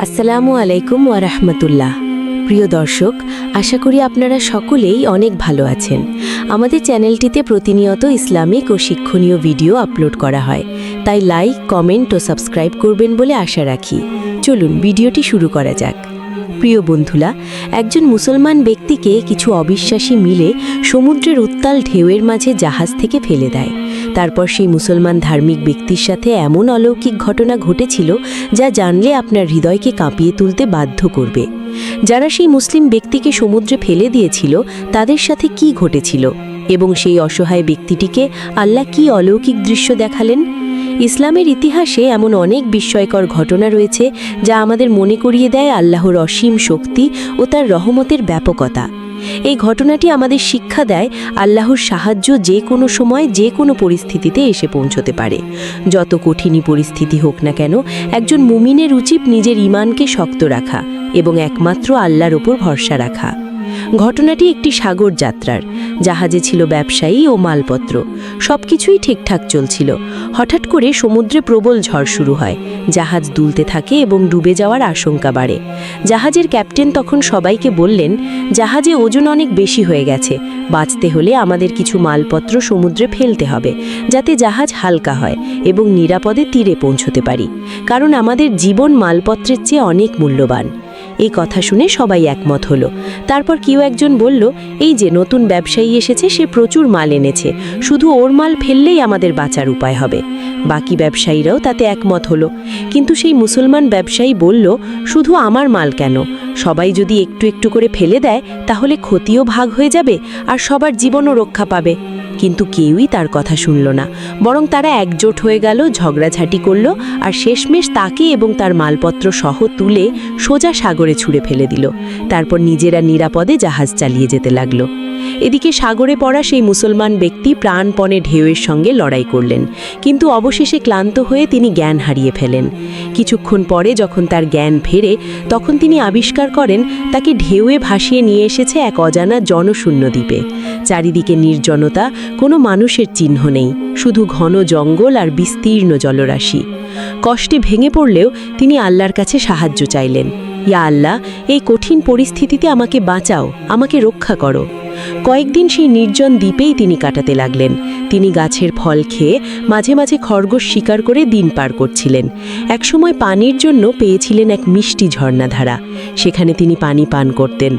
আসসালামু আলাইকুম ওয়া রাহমাতুল্লাহ। প্রিয় দর্শক, আশা করি আপনারা সকলেই অনেক ভালো আছেন। আমাদের চ্যানেলটিতে প্রতিনিয়ত ইসলামিক ও শিক্ষণীয় ভিডিও আপলোড করা হয়, তাই লাইক, কমেন্ট ও সাবস্ক্রাইব করবেন বলে আশা রাখি। চলুন ভিডিওটি শুরু করা যাক। প্রিয় বন্ধুরা, একজন মুসলমান ব্যক্তিকে কিছু অবিশ্বাসী মিলে সমুদ্রের উত্তাল ঢেউয়ের মাঝে জাহাজ থেকে ফেলে দেয়। তারপর সেই মুসলমান ধার্মিক ব্যক্তির সাথে এমন অলৌকিক ঘটনা ঘটেছিল যা জানলে আপনার হৃদয়কে কাঁপিয়ে তুলতে বাধ্য করবে। যারা সেই মুসলিম ব্যক্তিকে সমুদ্রে ফেলে দিয়েছিল তাদের সাথে কি ঘটেছিল এবং সেই অসহায় ব্যক্তিটিকে আল্লাহ কি অলৌকিক দৃশ্য দেখালেন। ইসলামের ইতিহাসে এমন অনেক বিস্ময়কর ঘটনা রয়েছে যা আমাদের মনে করিয়ে দেয় আল্লাহর অসীম শক্তি ও তার রহমতের ব্যাপকতা। এই ঘটনাটি আমাদের শিক্ষা দেয় আল্লাহর সাহায্য যে কোনো সময় যে কোনো পরিস্থিতিতে এসে পৌঁছতে পারে। যত কঠিনই পরিস্থিতি হোক না কেন, একজন মুমিনের উচিত নিজের ঈমানকে শক্ত রাখা এবং একমাত্র আল্লাহর ওপর ভরসা রাখা। ঘটনাটি একটি সাগর যাত্রার। জাহাজে ছিল ব্যবসায়ী ও মালপত্র, সবকিছুই ঠিকঠাক চলছিল। হঠাৎ করে সমুদ্রে প্রবল ঝড় শুরু হয়। জাহাজ দুলতে থাকে এবং ডুবে যাওয়ার আশঙ্কা বাড়ে। জাহাজের ক্যাপ্টেন তখন সবাইকে বললেন, জাহাজে ওজন অনেক বেশি হয়ে গেছে, বাঁচতে হলে আমাদের কিছু মালপত্র সমুদ্রে ফেলতে হবে যাতে জাহাজ হালকা হয় এবং নিরাপদে তীরে পৌঁছতে পারি, কারণ আমাদের জীবন মালপত্রের চেয়ে অনেক মূল্যবান। এই কথা শুনে সবাই একমত হলো। তারপর কেউ একজন বলল, এই যে নতুন ব্যবসায়ী এসেছে, সে প্রচুর মাল এনেছে, শুধু ওর মাল ফেললেই আমাদের বাঁচার উপায় হবে। বাকি ব্যবসায়ীরাও তাতে একমত হলো। কিন্তু সেই মুসলমান ব্যবসায়ী বলল, শুধু আমার মাল কেন, সবাই যদি একটু একটু করে ফেলে দেয় তাহলে ক্ষতিও ভাগ হয়ে যাবে আর সবার জীবনও রক্ষা পাবে। কিন্তু কেউই তার কথা শুনল না, বরং তারা একজোট হয়ে গেল, ঝগড়াঝাটি করল আর শেষমেশ তাকে এবং তার মালপত্র সহ তুলে সোজা সাগরে ছুঁড়ে ফেলে দিল। তারপর নিজেরা নিরাপদে জাহাজ চালিয়ে যেতে লাগলো। এদিকে সাগরে পড়া সেই মুসলমান ব্যক্তি প্রাণপণে ঢেউয়ের সঙ্গে লড়াই করলেন, কিন্তু অবশেষে ক্লান্ত হয়ে তিনি জ্ঞান হারিয়ে ফেলেন। কিছুক্ষণ পরে যখন তার জ্ঞান ফেরে, তখন তিনি আবিষ্কার করেন তাকে ঢেউয়ে ভাসিয়ে নিয়ে এসেছে এক অজানা জনশূন্য দ্বীপে। চারিদিকে নির্জনতা, কোনো মানুষের চিহ্ন নেই, শুধু ঘন জঙ্গল আর বিস্তীর্ণ জলরাশি। কষ্টে ভেঙে পড়লেও তিনি আল্লাহর কাছে সাহায্য চাইলেন। ইয়া আল্লাহ, এই কঠিন পরিস্থিতিতে আমাকে বাঁচাও, আমাকে রক্ষা করো। কয়েকদিন সেই নির্জন দ্বীপেই তিনি কাটাতে লাগলেন। তিনি গাছের ফল খেয়ে মাঝে মাঝে খরগোশ শিকার করে দিন পার করছিলেন। একসময় পানির জন্য পেয়েছিলেন এক মিষ্টি ঝর্ণাধারা, সেখানে তিনি পানি পান করতেন।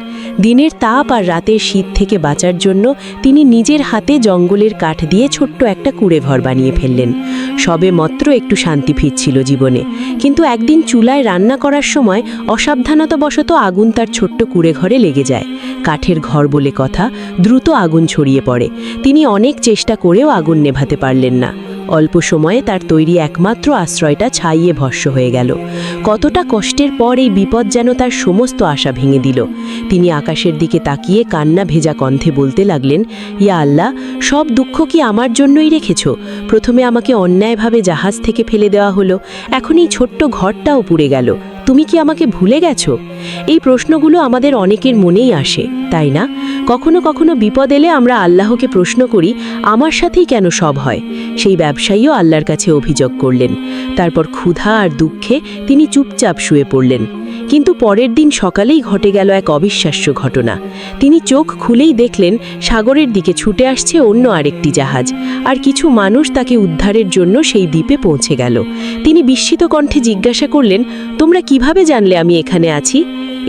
দিনের তাপ আর রাতের শীত থেকে বাঁচার জন্য তিনি নিজের হাতে জঙ্গলের কাঠ দিয়ে ছোট্ট একটা কুঁড়েঘর বানিয়ে ফেললেন। সবে মাত্র একটু শান্তি ফিরছিল জীবনে, কিন্তু একদিন চুলায় রান্না করার সময় অসাবধানতাবশত আগুন তার ছোট্ট কুঁড়েঘরে লেগে যায়। কাঠের ঘর বলে কথা, দ্রুত আগুন ছড়িয়ে পড়ে। তিনি অনেক চেষ্টা করেও আগুন নেভাতে পারলেন না। অল্প সময়ে তার তৈরি একমাত্র আশ্রয়টা ছাইয়ে ভস্ম হয়ে গেল। কতটা কষ্টের পর এই বিপদ যেন তার সমস্ত আশা ভেঙে দিল। তিনি আকাশের দিকে তাকিয়ে কান্না ভেজা কণ্ঠে বলতে লাগলেন, ইয়া আল্লাহ, সব দুঃখ কি আমার জন্যই রেখেছ? প্রথমে আমাকে অন্যায়ভাবে জাহাজ থেকে ফেলে দেওয়া হলো, এখন এই ছোট্ট ঘরটাও পুড়ে গেল। তুমি কি আমাকে ভুলে গেছো? এই প্রশ্নগুলো আমাদের অনেকের মনেই আসে, তাই না? কখনো কখনো বিপদ এলে আমরা আল্লাহকে প্রশ্ন করি, আমার সাথেই কেন সব হয়? সেই ব্যবসায়ীও আল্লাহর কাছে অভিযোগ করলেন। তারপর ক্ষুধা আর দুঃখে তিনি চুপচাপ শুয়ে পড়লেন। কিন্তু পরের দিন সকালেই ঘটে গেল এক অবিশ্বাস্য ঘটনা। তিনি চোখ খুলেই দেখলেন সাগরের দিকে ছুটে আসছে অন্য আরেকটি জাহাজ, আর কিছু মানুষ তাকে উদ্ধারের জন্য সেই দ্বীপে পৌঁছে গেল। তিনি বিস্মিত কণ্ঠে জিজ্ঞাসা করলেন, তোমরা কিভাবে জানলে আমি এখানে আছি?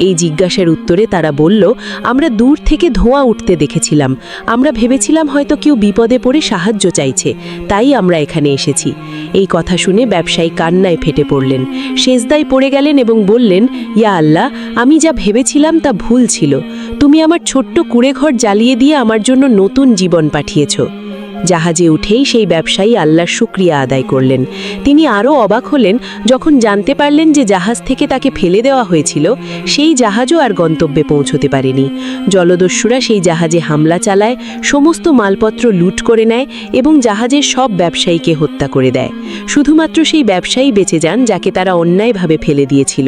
এই জিজ্ঞাসার উত্তরে তারা বলল, আমরা দূর থেকে ধোঁয়া উঠতে দেখেছিলাম, আমরা ভেবেছিলাম হয়তো কেউ বিপদে পড়ে সাহায্য চাইছে, তাই আমরা এখানে এসেছি। এই কথা শুনে ব্যবসায়ী কান্নায় ফেটে পড়লেন, সেজদায় পড়ে গেলেন এবং বললেন, ইয়া আল্লাহ, আমি যা ভেবেছিলাম তা ভুল ছিল। তুমি আমার ছোট্ট কুঁড়েঘর জ্বালিয়ে দিয়ে আমার জন্য নতুন জীবন পাঠিয়েছ। জাহাজে উঠেই সেই ব্যবসায়ী আল্লাহর শুকরিয়া আদায় করলেন। তিনি আরও অবাক হলেন যখন জানতে পারলেন যে জাহাজ থেকে তাকে ফেলে দেওয়া হয়েছিল সেই জাহাজও আর গন্তব্যে পৌঁছতে পারেনি। জলদস্যুরা সেই জাহাজে হামলা চালায়, সমস্ত মালপত্র লুট করে নেয় এবং জাহাজের সব ব্যবসায়ীকে হত্যা করে দেয়। শুধুমাত্র সেই ব্যবসায়ী বেঁচে যান যাকে তারা অন্যায়ভাবে ফেলে দিয়েছিল।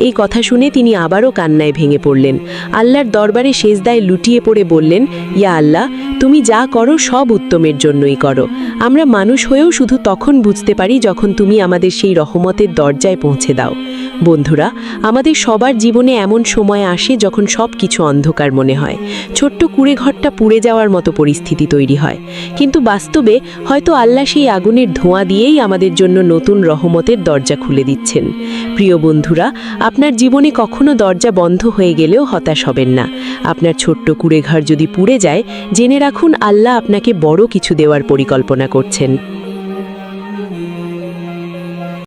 এই কথা শুনে তিনি আবারও কান্নায় ভেঙে পড়লেন। আল্লাহর দরবারে সেজদায় লুটিয়ে পড়ে বললেন, ইয়া আল্লাহ, তুমি যা করো সব উত্তমের জন্যই করো। আমরা মানুষ হয়েও শুধু তখন বুঝতে পারি যখন তুমি আমাদের সেই রহমতের দরজায় পৌঁছে দাও। বন্ধুরা, আমাদের সবার জীবনে এমন সময় আসে যখন সব কিছু অন্ধকার মনে হয়, ছোট্ট কুঁড়ে ঘরটা পুড়ে যাওয়ার মতো পরিস্থিতি তৈরি হয়। কিন্তু বাস্তবে হয়তো আল্লাহ সেই আগুনের ধোঁয়া দিয়েই আমাদের জন্য নতুন রহমতের দরজা খুলে দিচ্ছেন। প্রিয় বন্ধুরা, আপনার জীবনে কখনো দরজা বন্ধ হয়ে গেলেও হতাশ হবেন না। আপনার ছোট্ট কুঁড়ে ঘর যদি পুড়ে যায়, জেনে রাখুন আল্লাহ আপনাকে বড় কিছু দেওয়ার পরিকল্পনা করছেন।